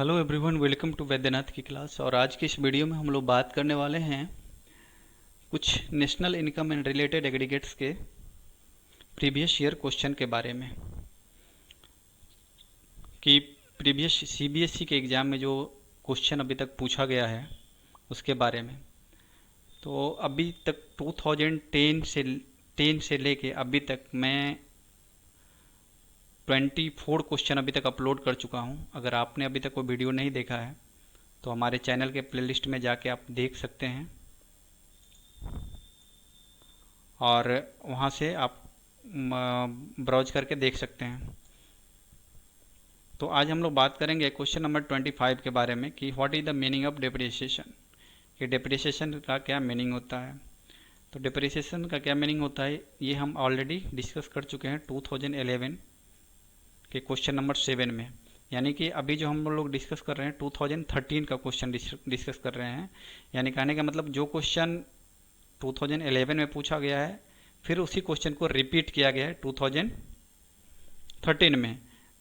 Hello everyone, welcome to Vaidyanath की class. और आज की इस वीडियो में हम लोग बात करने वाले हैं कुछ national income and related aggregates के प्रीवियस ईयर क्वेश्चन के बारे में कि प्रीवियस सीबीएसई के एग्ज़ाम में जो क्वेश्चन अभी तक पूछा गया है उसके बारे में। तो अभी तक 2010 से लेके अभी तक मैं 24 क्वेश्चन अभी तक अपलोड कर चुका हूँ। अगर आपने अभी तक वो वीडियो नहीं देखा है तो हमारे चैनल के प्लेलिस्ट में जाके आप देख सकते हैं और वहाँ से आप ब्राउज करके देख सकते हैं। तो आज हम लोग बात करेंगे क्वेश्चन नंबर 25 के बारे में कि what is the meaning of depreciation, कि डिप्रिसिएशन का क्या मीनिंग होता है। तो डिप्रिसिएशन का क्या मीनिंग होता है ये हम ऑलरेडी डिस्कस कर चुके हैं 2011 के क्वेश्चन नंबर 7 में। यानी कि अभी जो हम लोग डिस्कस कर रहे हैं 2013 का क्वेश्चन डिस्कस कर रहे हैं। यानी कहने का मतलब जो क्वेश्चन 2011 में पूछा गया है फिर उसी क्वेश्चन को रिपीट किया गया है 2013 में।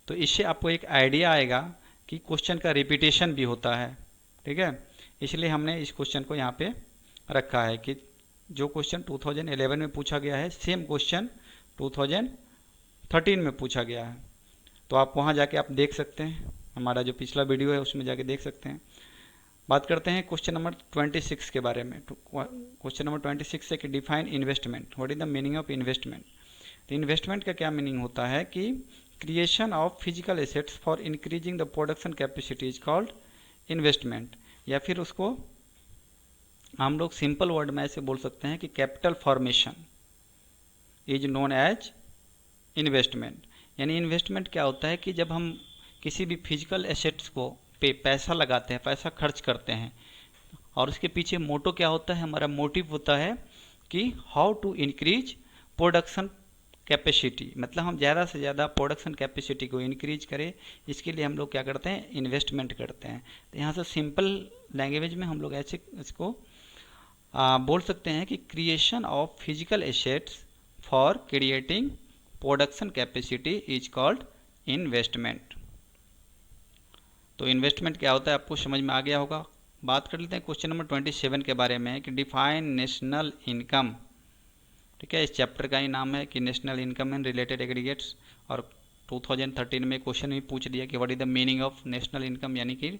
तो इससे आपको एक आइडिया आएगा कि क्वेश्चन का रिपीटेशन भी होता है। ठीक है, इसलिए हमने इस क्वेश्चन को यहाँ पे रखा है कि जो क्वेश्चन 2011 में पूछा गया है सेम क्वेश्चन 2013 में पूछा गया है। तो आप वहाँ जाके आप देख सकते हैं, हमारा जो पिछला वीडियो है उसमें जाके देख सकते हैं। बात करते हैं क्वेश्चन नंबर 26 के बारे में। क्वेश्चन नंबर 26 है कि define investment, what is the meaning of investment. तो इन्वेस्टमेंट का क्या मीनिंग होता है कि creation of physical assets for increasing the production capacity is called investment. या फिर उसको हम लोग सिंपल वर्ड में ऐसे बोल सकते हैं कि capital formation is known as investment. यानी इन्वेस्टमेंट क्या होता है कि जब हम किसी भी फिजिकल एसेट्स को पे पैसा लगाते हैं, पैसा खर्च करते हैं, और उसके पीछे मोटो क्या होता है, हमारा मोटिव होता है कि how to increase production capacity, मतलब हम ज़्यादा से ज़्यादा प्रोडक्शन कैपेसिटी को इंक्रीज करें। इसके लिए हम लोग क्या करते हैं, इन्वेस्टमेंट करते हैं। तो यहाँ से सिंपल लैंग्वेज में हम लोग ऐसे इसको बोल सकते हैं कि creation of physical assets for creating production capacity is called investment. तो इन्वेस्टमेंट क्या होता है आपको समझ में आ गया होगा। बात कर लेते हैं क्वेश्चन नंबर 27 के बारे में कि डिफाइन नेशनल इनकम। ठीक है, इस चैप्टर का ही नाम है कि national income and related aggregates. और 2013 में क्वेश्चन भी पूछ दिया कि what is the meaning of national income, यानी कि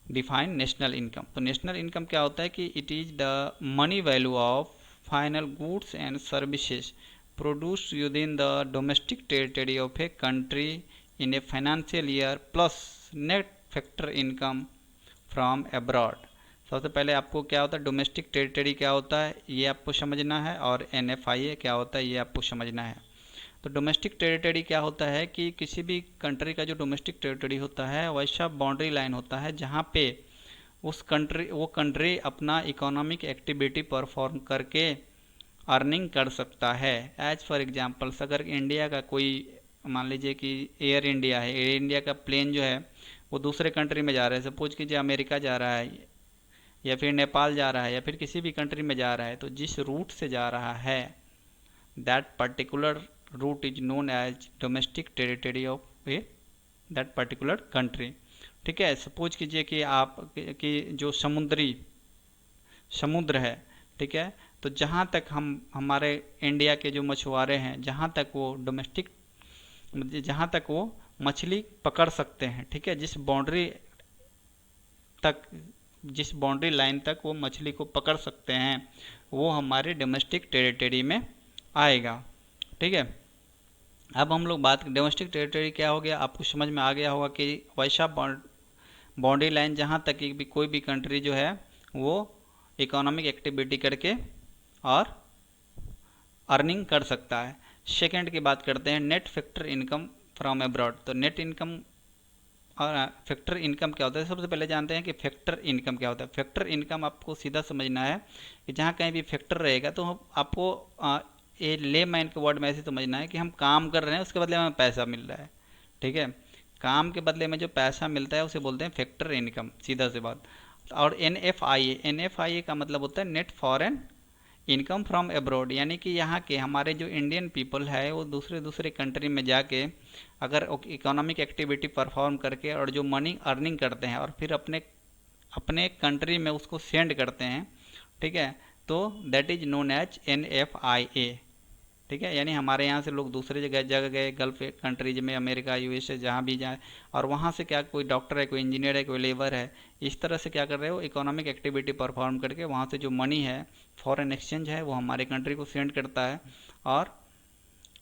डिफाइन नेशनल इनकम। तो नेशनल इनकम क्या होता है कि it is the money value of final goods and services produced within the domestic territory of a country in a financial year plus net factor income from abroad। सबसे पहले आपको क्या होता है, डोमेस्टिक टेरिटरी क्या होता है ये आपको समझना है, और NFIA क्या होता है ये आपको समझना है। तो डोमेस्टिक टेरिटरी क्या होता है कि किसी भी कंट्री का जो डोमेस्टिक टेरिटरी होता है वैसा बाउंड्री लाइन होता है जहाँ पे वो कंट्री अपना इकोनॉमिक एक्टिविटी परफॉर्म करके अर्निंग कर सकता है। एज फॉर एग्जांपल्स, अगर इंडिया का कोई मान लीजिए कि एयर इंडिया है, एयर इंडिया का प्लेन जो है वो दूसरे कंट्री में जा रहा है, सपोज कीजिए अमेरिका जा रहा है या फिर नेपाल जा रहा है या फिर किसी भी कंट्री में जा रहा है, तो जिस रूट से जा रहा है that particular route is known as domestic territory of a that particular country. ठीक है, सपोज कीजिए कि आप कि जो समुद्र है, ठीक है, तो जहाँ तक हमारे इंडिया के जो मछुआरे हैं जहाँ तक वो डोमेस्टिक जहाँ तक वो मछली पकड़ सकते हैं, ठीक है, जिस बाउंड्री लाइन तक वो मछली को पकड़ सकते हैं वो हमारे डोमेस्टिक टेरिटरी में आएगा। ठीक है, अब हम लोग बात डोमेस्टिक टेरिटरी क्या हो गया आपको समझ में आ गया होगा कि वैसा बाउंड्री लाइन जहाँ तक भी कोई भी कंट्री जो है वो इकोनॉमिक एक्टिविटी करके और अर्निंग कर सकता है। सेकंड की बात करते हैं net factor income from abroad. तो नेट इनकम और फैक्टर इनकम क्या होता है, सबसे पहले जानते हैं कि फैक्टर इनकम क्या होता है। फैक्टर इनकम आपको सीधा समझना है कि जहाँ कहीं भी फैक्टर रहेगा तो आपको ये ले मैन के वर्ड में ऐसे समझना है कि हम काम कर रहे हैं उसके बदले में पैसा मिल रहा है। ठीक है, काम के बदले में जो पैसा मिलता है उसे बोलते हैं फैक्टर इनकम, सीधा सी बात। और NFIA का मतलब होता है net foreign income from abroad, यानी कि यहाँ के हमारे जो इंडियन पीपल है वो दूसरे कंट्री में जाके अगर इकोनॉमिक एक्टिविटी परफॉर्म करके और जो मनी अर्निंग करते हैं और फिर अपने कंट्री में उसको सेंड करते हैं, ठीक है, तो that is known as NFIA, ठीक है। यानी हमारे यहाँ से लोग दूसरे जगह गए, गल्फ कंट्रीज में, अमेरिका, USA, जहाँ भी जाए, और वहाँ से क्या कोई डॉक्टर है, कोई इंजीनियर है, कोई लेबर है, इस तरह से क्या कर रहे हो, इकोनॉमिक एक्टिविटी परफॉर्म करके वहाँ से जो मनी है, फॉरेन एक्सचेंज है, वो हमारे कंट्री को सेंड करता है, और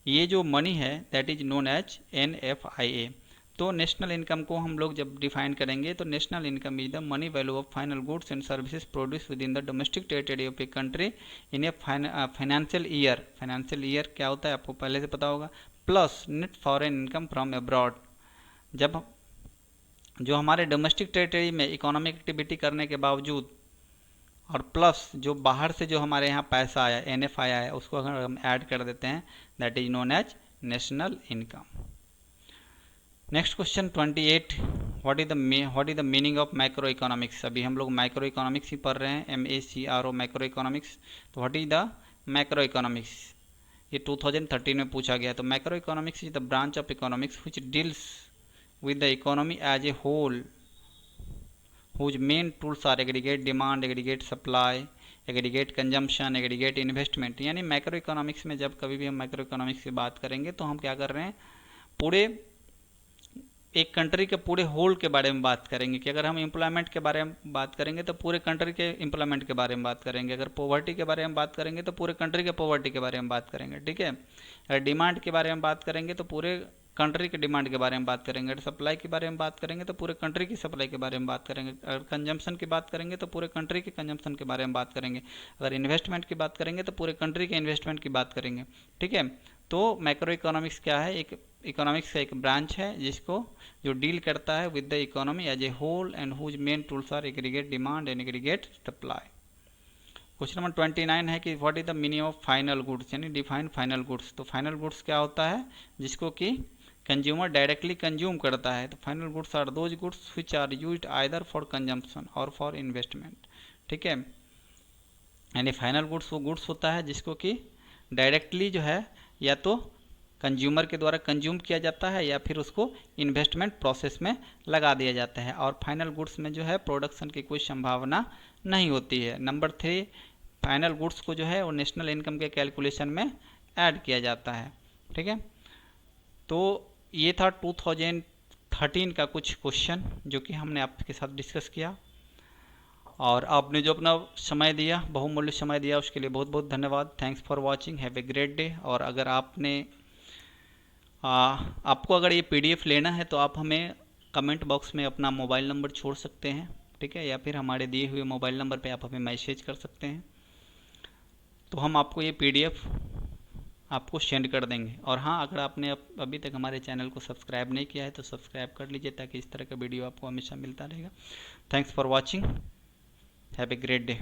ये जो मनी है that is known as NFIA। तो नेशनल इनकम को हम लोग जब डिफाइन करेंगे तो national income is the money value of final goods and services produce within the domestic territory of a country in a financial year. Financial year क्या होता है आपको पहले से पता होगा, plus net foreign income from abroad. जब जो हमारे डोमेस्टिक टेरिटरी में इकोनॉमिक एक्टिविटी करने के बावजूद और प्लस जो बाहर से जो हमारे यहाँ पैसा आया, NF आया है, उसको अगर हम ऐड कर देते हैं that is known as national income. Next question 28, what is the meaning of macro economics. अभी हम लोग मैक्रो इकोनॉमिक्स ही पढ़ रहे हैं, MACRO मैक्रो इकोनॉमिक्स। तो what is the macro economics, ये 2013 में पूछा गया। तो macro economics is the branch of economics which deals with the economy as a whole, whose main tools are aggregate demand, aggregate supply, aggregate consumption, aggregate investment। यानी macro economics में जब कभी भी हम मैक्रो इकोनॉमिक्स की बात करेंगे तो हम क्या कर रहे हैं, पूरे एक कंट्री के पूरे होल के बारे में बात करेंगे। कि अगर हम एम्प्लॉयमेंट के बारे में बात करेंगे तो पूरे कंट्री के एम्प्लॉयमेंट के बारे में बात करेंगे, अगर पॉवर्टी के बारे में बात करेंगे तो पूरे कंट्री के पॉवर्टी के बारे में बात करेंगे, ठीक है। अगर डिमांड के बारे में बात करेंगे तो पूरे कंट्री के डिमांड के बारे में बात करेंगे, अगर सप्लाई के बारे में बात करेंगे तो पूरे कंट्री की सप्लाई के बारे में बात करेंगे, अगर कंजम्पशन की बात करेंगे तो पूरे कंट्री के कंजम्पशन के बारे में बात करेंगे, अगर इन्वेस्टमेंट की बात करेंगे तो पूरे कंट्री के इन्वेस्टमेंट की बात करेंगे, ठीक है। तो मैक्रो इकोनॉमिक्स क्या है, एक इकोनॉमिक्स का एक ब्रांच है जिसको जो डील करता है with the economy as a whole and whose main tools are aggregate demand and aggregate supply. Question number 29 है कि what is the meaning of final goods, यानी डिफाइन फाइनल गुड्स। तो फाइनल गुड्स क्या होता है, जिसको कि कंज्यूमर डायरेक्टली कंज्यूम करता है। तो final goods are those goods which are used either for consumption और फॉर इन्वेस्टमेंट, ठीक है। यानी फाइनल गुड्स वो गुड्स होता है जिसको कि डायरेक्टली जो है या तो कंज्यूमर के द्वारा कंज्यूम किया जाता है या फिर उसको इन्वेस्टमेंट प्रोसेस में लगा दिया जाता है, और फाइनल गुड्स में जो है प्रोडक्शन की कोई संभावना नहीं होती है। नंबर 3, फाइनल गुड्स को जो है वो नेशनल इनकम के कैलकुलेशन में ऐड किया जाता है, ठीक है। तो ये था 2013 का कुछ क्वेश्चन जो कि हमने आपके साथ डिस्कस किया, और आपने जो अपना समय दिया, बहुमूल्य समय दिया, उसके लिए बहुत बहुत धन्यवाद। Thanks for watching, have a great day. और अगर आपको अगर ये PDF लेना है तो आप हमें कमेंट बॉक्स में अपना मोबाइल नंबर छोड़ सकते हैं, ठीक है, या फिर हमारे दिए हुए मोबाइल नंबर पे आप हमें मैसेज कर सकते हैं, तो हम आपको ये PDF आपको सेंड कर देंगे। और हाँ, अगर आपने अभी तक हमारे चैनल को सब्सक्राइब नहीं किया है तो सब्सक्राइब कर लीजिए ताकि इस तरह का वीडियो आपको हमेशा मिलता रहेगा। Thanks for watching, have a great day.